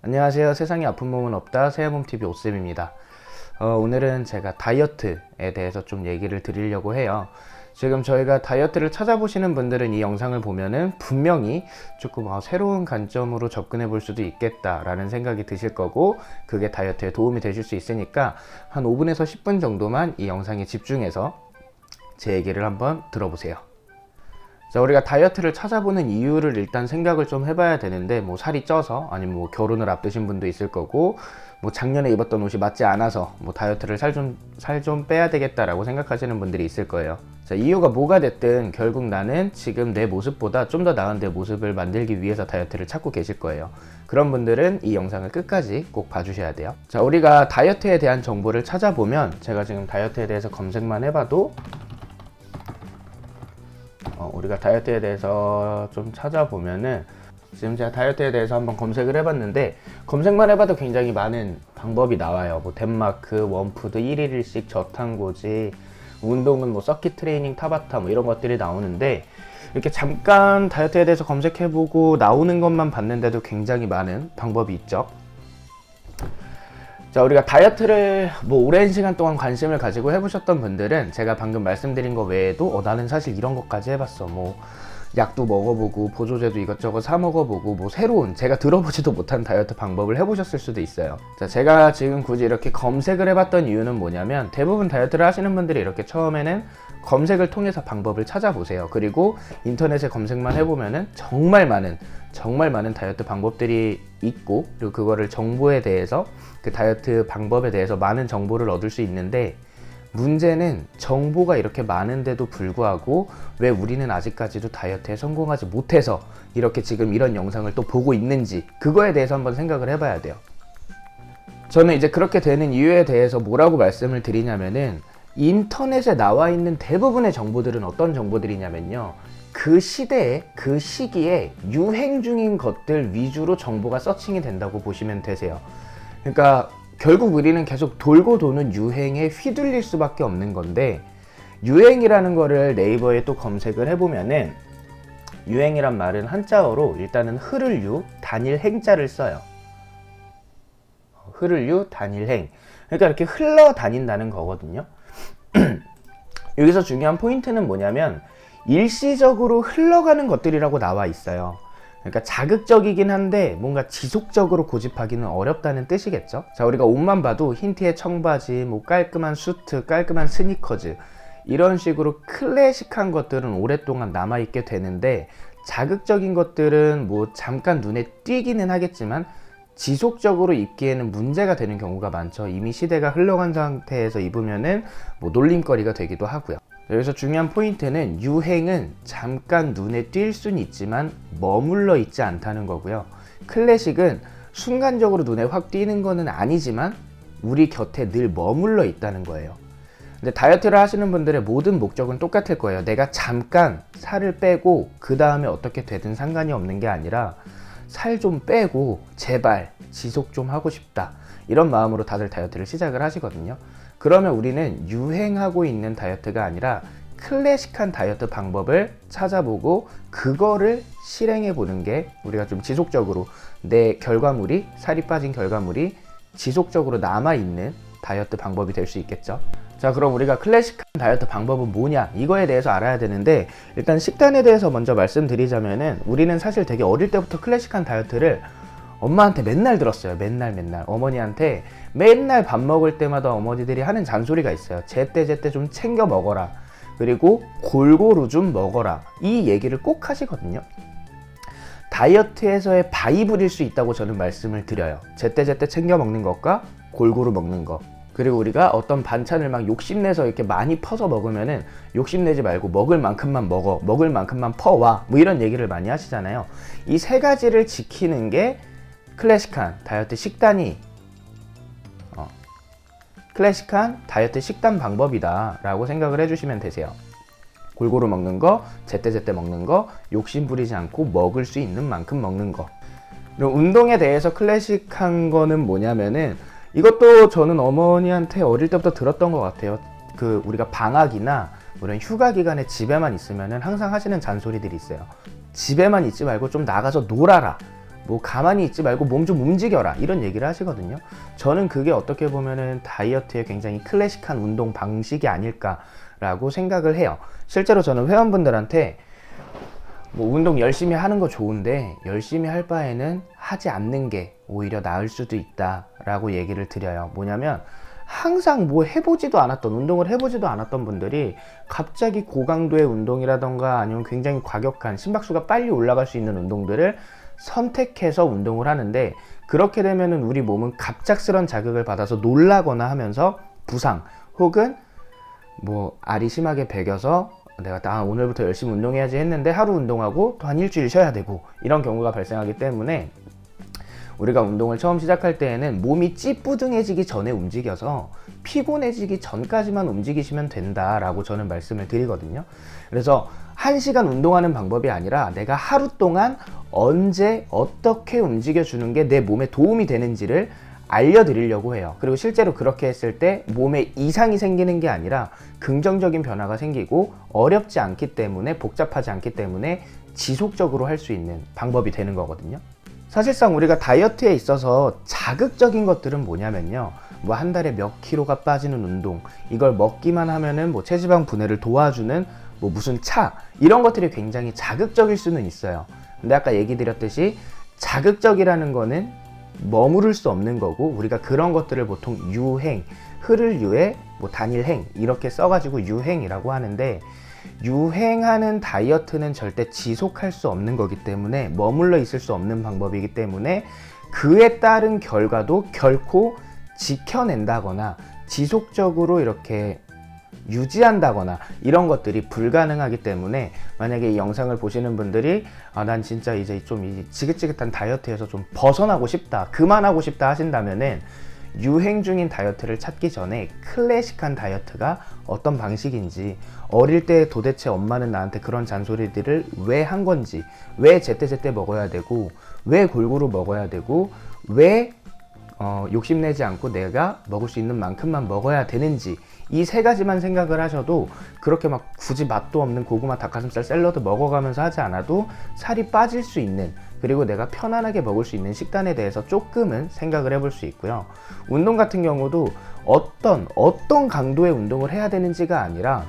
안녕하세요. 세상에 아픈 몸은 없다. 새해몸TV 오쌤입니다. 오늘은 제가 다이어트에 대해서 좀 얘기를 드리려고 해요. 지금 저희가 다이어트를 찾아보시는 분들은 이 영상을 보면은 분명히 조금 새로운 관점으로 접근해 볼 수도 있겠다라는 생각이 드실 거고, 그게 다이어트에 도움이 되실 수 있으니까 한 5분에서 10분 정도만 이 영상에 집중해서 제 얘기를 한번 들어보세요. 자, 우리가 다이어트를 찾아보는 이유를 일단 생각을 좀 해봐야 되는데, 살이 쪄서, 아니면 결혼을 앞두신 분도 있을 거고, 작년에 입었던 옷이 맞지 않아서 다이어트를 살 좀 빼야 되겠다라고 생각하시는 분들이 있을 거예요. 자, 이유가 뭐가 됐든 결국 나는 지금 내 모습보다 좀 더 나은 내 모습을 만들기 위해서 다이어트를 찾고 계실 거예요. 그런 분들은 이 영상을 끝까지 꼭 봐주셔야 돼요. 자, 우리가 다이어트에 대한 정보를 찾아보면, 제가 지금 다이어트에 대해서 검색만 해봐도 우리가 다이어트에 대해서 좀 찾아보면은, 지금 제가 다이어트에 대해서 한번 검색을 해봤는데, 검색만 해봐도 굉장히 많은 방법이 나와요. 덴마크, 원푸드, 1일1식, 저탄고지, 운동은 서킷 트레이닝, 타바타 이런 것들이 나오는데, 이렇게 잠깐 다이어트에 대해서 검색해보고 나오는 것만 봤는데도 굉장히 많은 방법이 있죠. 자, 우리가 다이어트를 오랜 시간 동안 관심을 가지고 해보셨던 분들은 제가 방금 말씀드린 거 외에도 나는 사실 이런 것까지 해봤어, 약도 먹어보고 보조제도 이것저것 사 먹어보고 새로운 제가 들어보지도 못한 다이어트 방법을 해보셨을 수도 있어요. 자, 제가 지금 굳이 이렇게 검색을 해봤던 이유는 뭐냐면, 대부분 다이어트를 하시는 분들이 이렇게 처음에는 검색을 통해서 방법을 찾아보세요. 그리고 인터넷에 검색만 해보면은 정말 많은 다이어트 방법들이 있고, 그리고 그거를 정보에 대해서, 그 다이어트 방법에 대해서 많은 정보를 얻을 수 있는데, 문제는 정보가 이렇게 많은데도 불구하고 왜 우리는 아직까지도 다이어트에 성공하지 못해서 이렇게 지금 이런 영상을 또 보고 있는지, 그거에 대해서 한번 생각을 해봐야 돼요. 저는 이제 그렇게 되는 이유에 대해서 뭐라고 말씀을 드리냐면은, 인터넷에 나와 있는 대부분의 정보들은 어떤 정보들이냐면요, 그 시대에, 그 시기에 유행 중인 것들 위주로 정보가 서칭이 된다고 보시면 되세요. 그러니까 결국 우리는 계속 돌고 도는 유행에 휘둘릴 수밖에 없는 건데, 유행이라는 거를 네이버에 또 검색을 해보면은, 유행이란 말은 한자어로 일단은 흐를 유, 단일 행자를 써요. 흐를 유, 단일 행. 그러니까 이렇게 흘러다닌다는 거거든요. 여기서 중요한 포인트는 뭐냐면, 일시적으로 흘러가는 것들이라고 나와 있어요. 그러니까 자극적이긴 한데 뭔가 지속적으로 고집하기는 어렵다는 뜻이겠죠. 자, 우리가 옷만 봐도 흰 티에 청바지, 깔끔한 수트, 깔끔한 스니커즈, 이런 식으로 클래식한 것들은 오랫동안 남아있게 되는데, 자극적인 것들은 잠깐 눈에 띄기는 하겠지만 지속적으로 입기에는 문제가 되는 경우가 많죠. 이미 시대가 흘러간 상태에서 입으면은 놀림거리가 되기도 하고요. 여기서 중요한 포인트는, 유행은 잠깐 눈에 띌 수는 있지만 머물러 있지 않다는 거고요. 클래식은 순간적으로 눈에 확 띄는 거는 아니지만 우리 곁에 늘 머물러 있다는 거예요. 근데 다이어트를 하시는 분들의 모든 목적은 똑같을 거예요. 내가 잠깐 살을 빼고 그 다음에 어떻게 되든 상관이 없는 게 아니라, 살 좀 빼고 제발 지속 좀 하고 싶다, 이런 마음으로 다들 다이어트를 시작을 하시거든요. 그러면 우리는 유행하고 있는 다이어트가 아니라 클래식한 다이어트 방법을 찾아보고 그거를 실행해 보는 게, 우리가 좀 지속적으로 내 결과물이, 살이 빠진 결과물이 지속적으로 남아있는 다이어트 방법이 될 수 있겠죠. 자, 그럼 우리가 클래식한 다이어트 방법은 뭐냐, 이거에 대해서 알아야 되는데, 일단 식단에 대해서 먼저 말씀드리자면은, 우리는 사실 되게 어릴 때부터 클래식한 다이어트를 엄마한테 맨날 들었어요. 맨날. 어머니한테 맨날 밥 먹을 때마다 어머니들이 하는 잔소리가 있어요. 제때 좀 챙겨 먹어라, 그리고 골고루 좀 먹어라, 이 얘기를 꼭 하시거든요. 다이어트에서의 바이블일 수 있다고 저는 말씀을 드려요. 제때 챙겨 먹는 것과 골고루 먹는 것. 그리고 우리가 어떤 반찬을 막 욕심내서 이렇게 많이 퍼서 먹으면은, 욕심내지 말고 먹을 만큼만 먹어, 먹을 만큼만 퍼와, 이런 얘기를 많이 하시잖아요. 이 세 가지를 지키는 게 클래식한 다이어트 식단 방법이다 라고 생각을 해주시면 되세요. 골고루 먹는 거, 제때 먹는 거, 욕심 부리지 않고 먹을 수 있는 만큼 먹는 거. 그리고 운동에 대해서 클래식한 거는 뭐냐면은, 이것도 저는 어머니한테 어릴 때부터 들었던 것 같아요. 우리가 방학이나 이런 휴가 기간에 집에만 있으면은 항상 하시는 잔소리들이 있어요. 집에만 있지 말고 좀 나가서 놀아라. 뭐 가만히 있지 말고 몸 좀 움직여라 이런 얘기를 하시거든요. 저는 그게 어떻게 보면은 다이어트의 굉장히 클래식한 운동 방식이 아닐까라고 생각을 해요. 실제로 저는 회원분들한테 뭐 운동 열심히 하는 거 좋은데 열심히 할 바에는 하지 않는 게 오히려 나을 수도 있다라고 얘기를 드려요. 뭐냐면 항상 뭐 해보지도 않았던 운동을 해보지도 않았던 분들이 갑자기 고강도의 운동이라던가 아니면 굉장히 과격한 심박수가 빨리 올라갈 수 있는 운동들을 선택해서 운동을 하는데, 그렇게 되면은 우리 몸은 갑작스런 자극을 받아서 놀라거나 하면서 부상 혹은 뭐 알이 심하게 배겨서 내가 오늘부터 열심히 운동해야지 했는데 하루 운동하고 또 한 일주일 쉬어야 되고 이런 경우가 발생하기 때문에 우리가 운동을 처음 시작할 때에는 몸이 찌뿌둥해지기 전에 움직여서 피곤해지기 전까지만 움직이시면 된다라고 저는 말씀을 드리거든요. 그래서 1시간 운동하는 방법이 아니라 내가 하루 동안 언제 어떻게 움직여주는 게 내 몸에 도움이 되는지를 알려드리려고 해요. 그리고 실제로 그렇게 했을 때 몸에 이상이 생기는 게 아니라 긍정적인 변화가 생기고 어렵지 않기 때문에, 복잡하지 않기 때문에 지속적으로 할 수 있는 방법이 되는 거거든요. 사실상 우리가 다이어트에 있어서 자극적인 것들은 뭐냐면요, 뭐 한 달에 몇 킬로가 빠지는 운동, 이걸 먹기만 하면은 뭐 체지방 분해를 도와주는 뭐 무슨 차, 이런 것들이 굉장히 자극적일 수는 있어요. 근데 아까 얘기 드렸듯이 자극적이라는 거는 머무를 수 없는 거고, 우리가 그런 것들을 보통 유행, 흐를 유에 뭐 단일행 이렇게 써가지고 유행이라고 하는데, 유행하는 다이어트는 절대 지속할 수 없는 거기 때문에, 머물러 있을 수 없는 방법이기 때문에 그에 따른 결과도 결코 지켜낸다거나 지속적으로 이렇게 유지한다거나 이런 것들이 불가능하기 때문에, 만약에 이 영상을 보시는 분들이 난 진짜 이제 좀 이 지긋지긋한 다이어트에서 좀 벗어나고 싶다, 그만하고 싶다 하신다면은 유행 중인 다이어트를 찾기 전에 클래식한 다이어트가 어떤 방식인지, 어릴 때 도대체 엄마는 나한테 그런 잔소리들을 왜 한 건지, 왜 제때제때 먹어야 되고, 왜 골고루 먹어야 되고, 왜 욕심내지 않고 내가 먹을 수 있는 만큼만 먹어야 되는지, 이 세 가지만 생각을 하셔도 그렇게 막 굳이 맛도 없는 고구마 닭가슴살 샐러드 먹어가면서 하지 않아도 살이 빠질 수 있는, 그리고 내가 편안하게 먹을 수 있는 식단에 대해서 조금은 생각을 해볼 수 있고요. 운동 같은 경우도 어떤 강도의 운동을 해야 되는지가 아니라,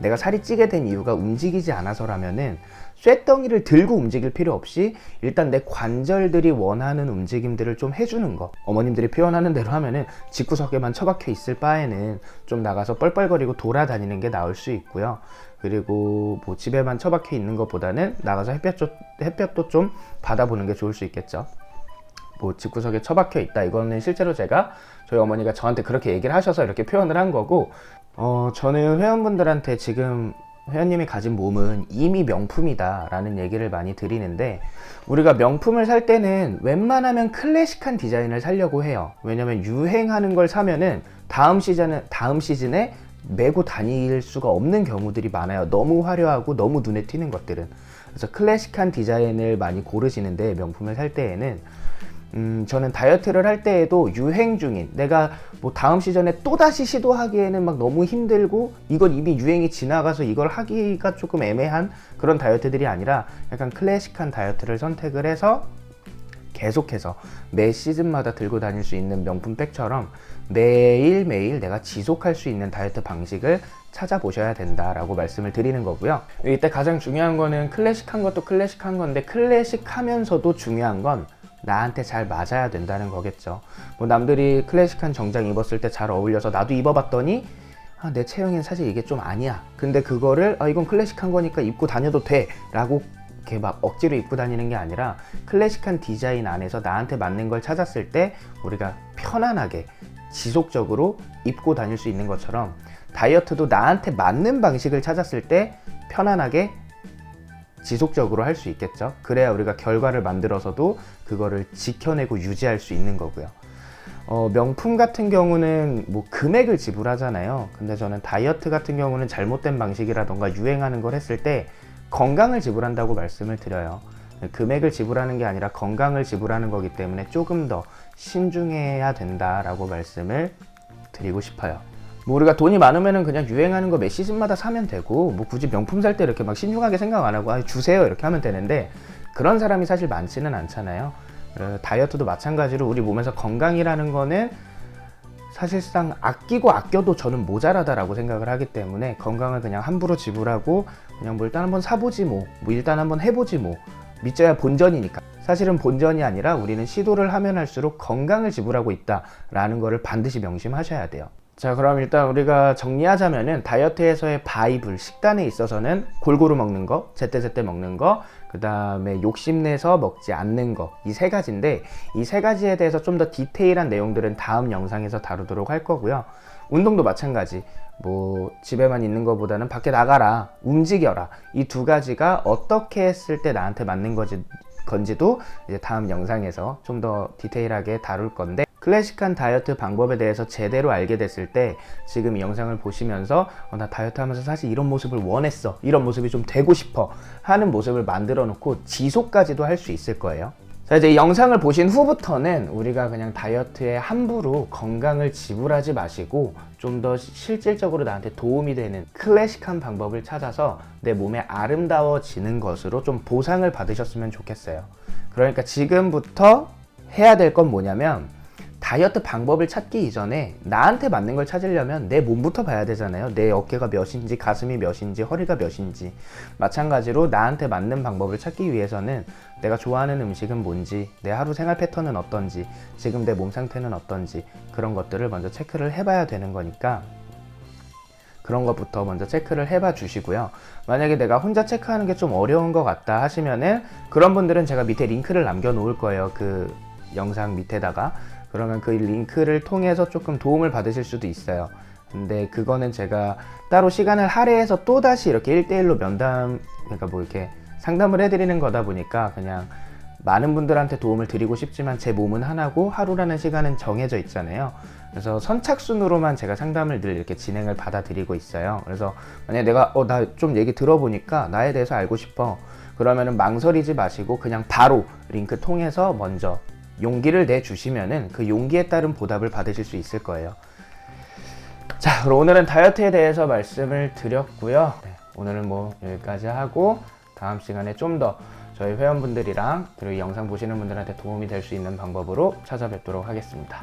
내가 살이 찌게 된 이유가 움직이지 않아서라면은 쇳덩이를 들고 움직일 필요 없이 일단 내 관절들이 원하는 움직임들을 좀 해주는 거, 어머님들이 표현하는 대로 하면은 집구석에만 처박혀 있을 바에는 좀 나가서 뻘뻘거리고 돌아다니는 게 나을 수 있고요. 그리고 뭐 집에만 처박혀 있는 것보다는 나가서 햇볕도 좀 받아보는 게 좋을 수 있겠죠. 뭐 집구석에 처박혀 있다, 이거는 실제로 제가 저희 어머니가 저한테 그렇게 얘기를 하셔서 이렇게 표현을 한 거고, 저는 회원분들한테 지금 회원님이 가진 몸은 이미 명품이다 라는 얘기를 많이 드리는데, 우리가 명품을 살 때는 웬만하면 클래식한 디자인을 사려고 해요. 왜냐면 유행하는 걸 사면은 다음 시즌에 메고 다닐 수가 없는 경우들이 많아요. 너무 화려하고 너무 눈에 띄는 것들은. 그래서 클래식한 디자인을 많이 고르시는데, 명품을 살 때에는 저는 다이어트를 할 때에도 유행 중인, 내가 뭐 다음 시즌에 또다시 시도하기에는 막 너무 힘들고 이건 이미 유행이 지나가서 이걸 하기가 조금 애매한 그런 다이어트들이 아니라, 약간 클래식한 다이어트를 선택을 해서 계속해서 매 시즌마다 들고 다닐 수 있는 명품백처럼 매일매일 내가 지속할 수 있는 다이어트 방식을 찾아보셔야 된다라고 말씀을 드리는 거고요. 이때 가장 중요한 거는, 클래식한 것도 클래식한 건데 클래식하면서도 중요한 건 나한테 잘 맞아야 된다는 거겠죠. 뭐 남들이 클래식한 정장 입었을 때 잘 어울려서 나도 입어봤더니 내 체형엔 사실 이게 좀 아니야. 근데 그거를 이건 클래식한 거니까 입고 다녀도 돼 라고 이렇게 막 억지로 입고 다니는 게 아니라, 클래식한 디자인 안에서 나한테 맞는 걸 찾았을 때 우리가 편안하게 지속적으로 입고 다닐 수 있는 것처럼, 다이어트도 나한테 맞는 방식을 찾았을 때 편안하게 지속적으로 할 수 있겠죠. 그래야 우리가 결과를 만들어서도 그거를 지켜내고 유지할 수 있는 거고요. 명품 같은 경우는 뭐 금액을 지불하잖아요. 근데 저는 다이어트 같은 경우는 잘못된 방식이라던가 유행하는 걸 했을 때 건강을 지불한다고 말씀을 드려요. 금액을 지불하는 게 아니라 건강을 지불하는 거기 때문에 조금 더 신중해야 된다라고 말씀을 드리고 싶어요. 뭐 우리가 돈이 많으면은 그냥 유행하는 거 매 시즌마다 사면 되고, 뭐 굳이 명품 살 때 이렇게 막 신중하게 생각 안 하고 주세요 이렇게 하면 되는데, 그런 사람이 사실 많지는 않잖아요. 다이어트도 마찬가지로 우리 몸에서 건강이라는 거는 사실상 아끼고 아껴도 저는 모자라다라고 생각을 하기 때문에 건강을 그냥 함부로 지불하고 그냥 뭐 일단 한번 사보지 뭐 일단 한번 해보지 뭐 믿져야 본전이니까. 사실은 본전이 아니라 우리는 시도를 하면 할수록 건강을 지불하고 있다라는 거를 반드시 명심하셔야 돼요. 자, 그럼 일단 우리가 정리하자면은 다이어트에서의 바이블, 식단에 있어서는 골고루 먹는 거, 제때제때 먹는 거, 그 다음에 욕심내서 먹지 않는 거, 이 세 가지인데 이 세 가지에 대해서 좀 더 디테일한 내용들은 다음 영상에서 다루도록 할 거고요. 운동도 마찬가지. 뭐 집에만 있는 것보다는 밖에 나가라, 움직여라. 이 두 가지가 어떻게 했을 때 나한테 맞는 건지도 이제 다음 영상에서 좀 더 디테일하게 다룰 건데, 클래식한 다이어트 방법에 대해서 제대로 알게 됐을 때 지금 이 영상을 보시면서 나 다이어트 하면서 사실 이런 모습을 원했어, 이런 모습이 좀 되고 싶어 하는 모습을 만들어 놓고 지속까지도 할 수 있을 거예요. 자, 이제 이 영상을 보신 후부터는 우리가 그냥 다이어트에 함부로 건강을 지불하지 마시고 좀 더 실질적으로 나한테 도움이 되는 클래식한 방법을 찾아서 내 몸에 아름다워지는 것으로 좀 보상을 받으셨으면 좋겠어요. 그러니까 지금부터 해야 될 건 뭐냐면, 다이어트 방법을 찾기 이전에 나한테 맞는 걸 찾으려면 내 몸부터 봐야 되잖아요. 내 어깨가 몇인지, 가슴이 몇인지, 허리가 몇인지. 마찬가지로 나한테 맞는 방법을 찾기 위해서는 내가 좋아하는 음식은 뭔지, 내 하루 생활 패턴은 어떤지, 지금 내 몸 상태는 어떤지, 그런 것들을 먼저 체크를 해봐야 되는 거니까 그런 것부터 먼저 체크를 해봐 주시고요. 만약에 내가 혼자 체크하는 게 좀 어려운 것 같다 하시면은 그런 분들은 제가 밑에 링크를 남겨 놓을 거예요. 그 영상 밑에다가. 그러면 그 링크를 통해서 조금 도움을 받으실 수도 있어요. 근데 그거는 제가 따로 시간을 할애해서 또다시 이렇게 1대1로 면담, 그러니까 뭐 이렇게 상담을 해드리는 거다 보니까 그냥 많은 분들한테 도움을 드리고 싶지만 제 몸은 하나고 하루라는 시간은 정해져 있잖아요. 그래서 선착순으로만 제가 상담을 늘 이렇게 진행을 받아들이고 있어요. 그래서 만약에 내가 나 좀 얘기 들어보니까 나에 대해서 알고 싶어, 그러면은 망설이지 마시고 그냥 바로 링크 통해서 먼저 용기를 내주시면은 그 용기에 따른 보답을 받으실 수 있을 거예요. 자, 그럼 오늘은 다이어트에 대해서 말씀을 드렸고요. 오늘은 뭐 여기까지 하고 다음 시간에 좀 더 저희 회원분들이랑 그리고 이 영상 보시는 분들한테 도움이 될 수 있는 방법으로 찾아뵙도록 하겠습니다.